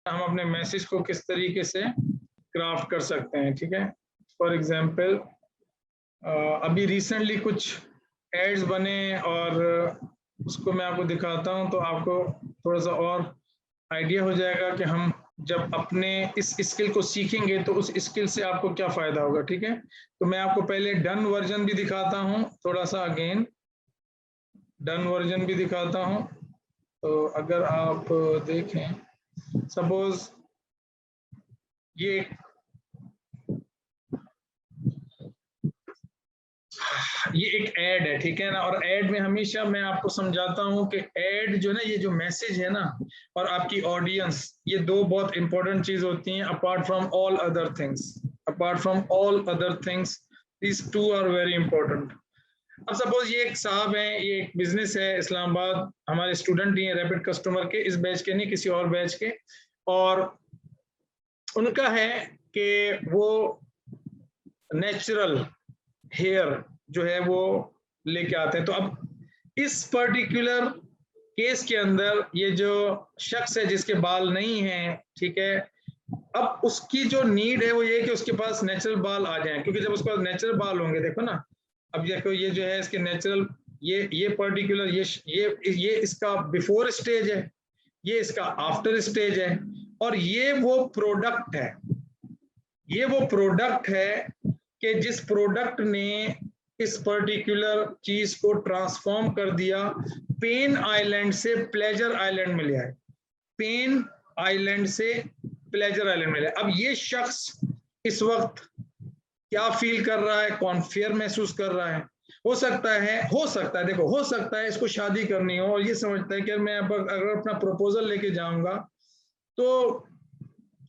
हम अपने मैसेज को किस तरीके से क्राफ्ट कर सकते हैं। ठीक है, फॉर एग्जांपल अभी रिसेंटली कुछ एड्स बने और उसको मैं आपको दिखाता हूं तो आपको थोड़ा सा और आइडिया हो जाएगा कि हम जब अपने इस स्किल को सीखेंगे तो उस स्किल से आपको क्या फायदा होगा। ठीक है, तो मैं आपको पहले डन वर्जन भी दिखाता हूं, थोड़ा सा अगेन डन वर्जन भी दिखाता हूं। तो अगर आप देखें, सपोज ये एक ऐड है, ठीक है ना, और ऐड में हमेशा मैं आपको समझाता हूं कि ऐड जो ना, ये जो मैसेज है ना और आपकी ऑडियंस, ये दो बहुत इंपॉर्टेंट चीज होती हैं apart from all other things. Apart from all other things these two are very important. अब सपोज ये एक साहब है, ये एक बिजनेस है इस्लामाबाद, हमारे स्टूडेंट ही हैं रैपिड कस्टमर के, इस बैच के नहीं किसी और बैच के, और उनका है कि वो नेचुरल हेयर जो है वो लेके आते हैं। तो अब इस पर्टिकुलर केस के अंदर ये जो शख्स है जिसके बाल नहीं है, ठीक है, अब उसकी जो नीड है वो ये कि उसके पास नेचुरल बाल आ जाएं, क्योंकि जब उसके पास नेचुरल बाल होंगे, देखो ना, अब देखो ये जो है इसके नेचुरल, ये पर्टिकुलर ये इसका बिफोर स्टेज है, ये इसका आफ्टर स्टेज है, और ये वो प्रोडक्ट है, ये वो प्रोडक्ट है कि जिस प्रोडक्ट ने इस पर्टिकुलर चीज को ट्रांसफॉर्म कर दिया, पेन आइलैंड से प्लेजर आइलैंड में ले आए, पेन आइलैंड से प्लेजर आइलैंड में ले। अब ये शख्स इस वक्त क्या फील कर रहा है, कौन फेयर महसूस कर रहा है। हो सकता है देखो, हो सकता है इसको शादी करनी हो और ये समझता है कि मैं अगर अपना प्रपोजल लेके जाऊंगा तो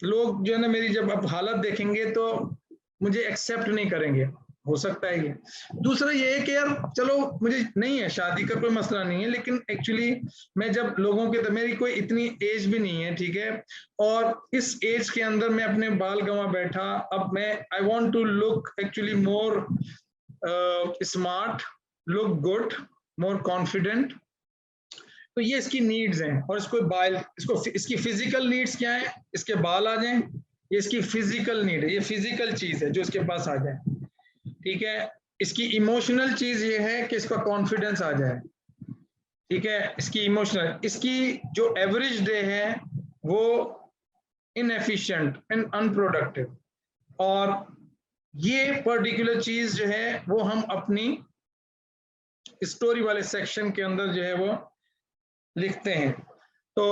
लोग जो है ना मेरी जब अब हालत देखेंगे तो मुझे एक्सेप्ट नहीं करेंगे, हो सकता है ये। दूसरा ये है कि यार चलो मुझे नहीं है, शादी का कोई मसला नहीं है, लेकिन एक्चुअली मैं जब लोगों के, तो मेरी कोई इतनी एज भी नहीं है, ठीक है, और इस एज के अंदर मैं अपने बाल गंवा बैठा, अब मैं I want to look actually more smart, look good, more confident. तो ये इसकी नीड्स हैं, और इसकी फिजिकल नीड्स क्या है, इसके बाल आ जाएं, ये इसकी फिजिकल नीड है, ये फिजिकल चीज है जो इसके पास आ जाए, ठीक है। इसकी इमोशनल चीज ये है कि इसका कॉन्फिडेंस आ जाए, ठीक है। इसकी इमोशनल, इसकी जो एवरेज डे है वो इनएफिशिएंट एंड अनप्रोडक्टिव, और ये पर्टिकुलर चीज जो है वो हम अपनी स्टोरी वाले सेक्शन के अंदर जो है वो लिखते हैं। तो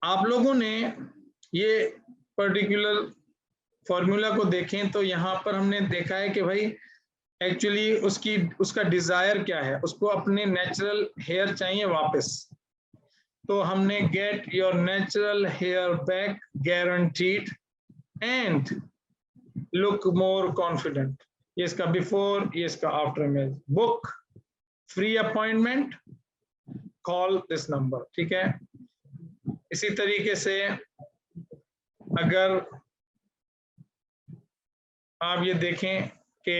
आप लोगों ने ये पर्टिकुलर फॉर्मूला को देखें तो यहाँ पर हमने देखा है कि भाई एक्चुअली उसका डिजायर क्या है, उसको अपने नेचुरल हेयर चाहिए वापस। तो हमने get your natural hair back guaranteed and look more confident, ये इसका बिफोर, ये इसका after image. Book free appointment, call this number, ठीक है। इसी तरीके से अगर आप ये देखें कि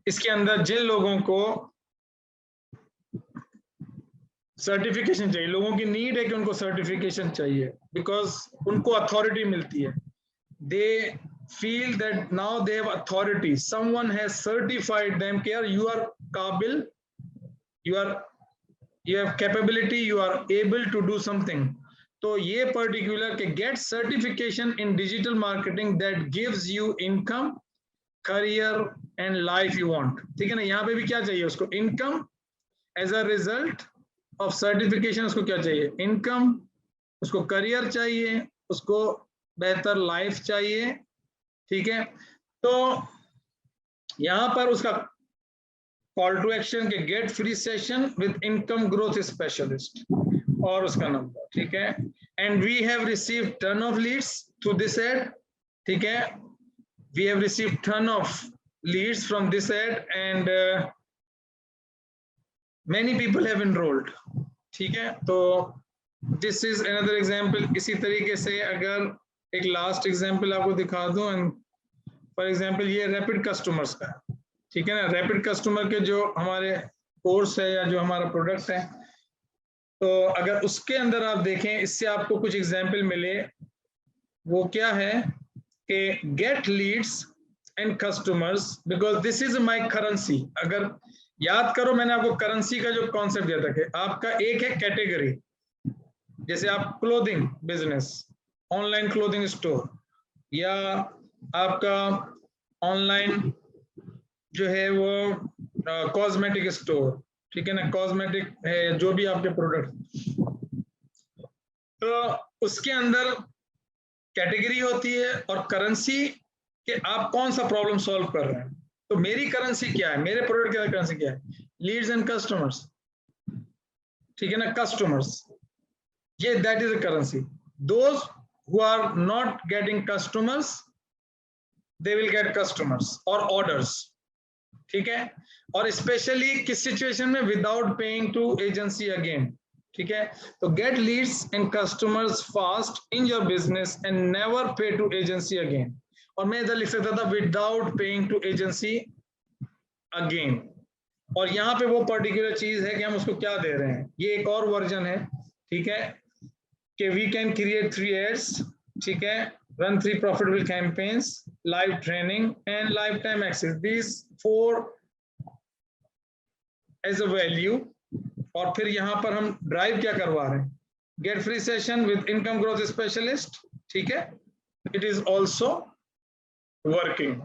इसके अंदर जिन लोगों को सर्टिफिकेशन चाहिए, लोगों की नीड है कि उनको सर्टिफिकेशन चाहिए, बिकॉज उनको अथॉरिटी मिलती है, they feel that now they have authority, someone has certified them कि यार यू आर काबिल, you have capability, you are able to do something. तो ये पर्टिकुलर के get certification in digital marketing that gives you income, career and life you want, ठीक है ना। यहाँ पे भी क्या चाहिए उसको, income as a result of certification, उसको क्या चाहिए, इनकम, उसको करियर चाहिए, उसको बेहतर लाइफ चाहिए, ठीक है। तो यहाँ पर उसका कॉल टू एक्शन के get free session with income growth specialist और उसका नंबर, ठीक है। And we have received ton of leads through this ad, ठीक है, we have received ton of leads from this ad and many people have enrolled, ठीक है। तो this is another example. इसी तरीके से अगर एक लास्ट एग्जांपल आपको दिखा दूं, फॉर एग्जांपल ये रैपिड कस्टमर्स का, ठीक है ना। रैपिड कस्टमर के जो हमारे कोर्स है या जो हमारा प्रोडक्ट है, तो अगर उसके अंदर आप देखें, इससे आपको कुछ एग्जाम्पल मिले, वो क्या है कि get leads and customers because this is my currency. अगर याद करो, मैंने आपको करेंसी का जो कॉन्सेप्ट दिया था कि आपका एक है कैटेगरी, जैसे आप clothing business, online clothing store, या आपका ऑनलाइन जो है वो कॉस्मेटिक स्टोर, ठीक है ना, कॉस्मेटिक है जो भी आपके प्रोडक्ट, तो उसके अंदर कैटेगरी होती है और करेंसी कि आप कौन सा प्रॉब्लम सॉल्व कर रहे हैं। तो मेरी करेंसी क्या है, मेरे प्रोडक्ट की करेंसी क्या है, लीड्स एंड कस्टमर्स, ठीक है ना, कस्टमर्स, ये that is a currency. Those who are not getting customers they will get customers और ऑर्डर्स, ठीक है। और स्पेशली किस सिचुएशन में, without paying to agency again, ठीक है। तो get leads and customers fast in your business and never pay to agency again. और मैं इधर लिख सकता था without paying to agency again. और यहाँ पे वो पर्टिकुलर चीज है कि हम उसको क्या दे रहे हैं, ये एक और वर्जन है, ठीक है, कि वी कैन क्रिएट 3 एड्स, ठीक है, run 3 profitable campaigns, live training and lifetime access, these 4 as a value। और फिर यहाँ पर हम ड्राइव क्या करवा रहे हैं, gate free session with income growth specialist, ठीक है, इट इज ऑल्सो वर्किंग।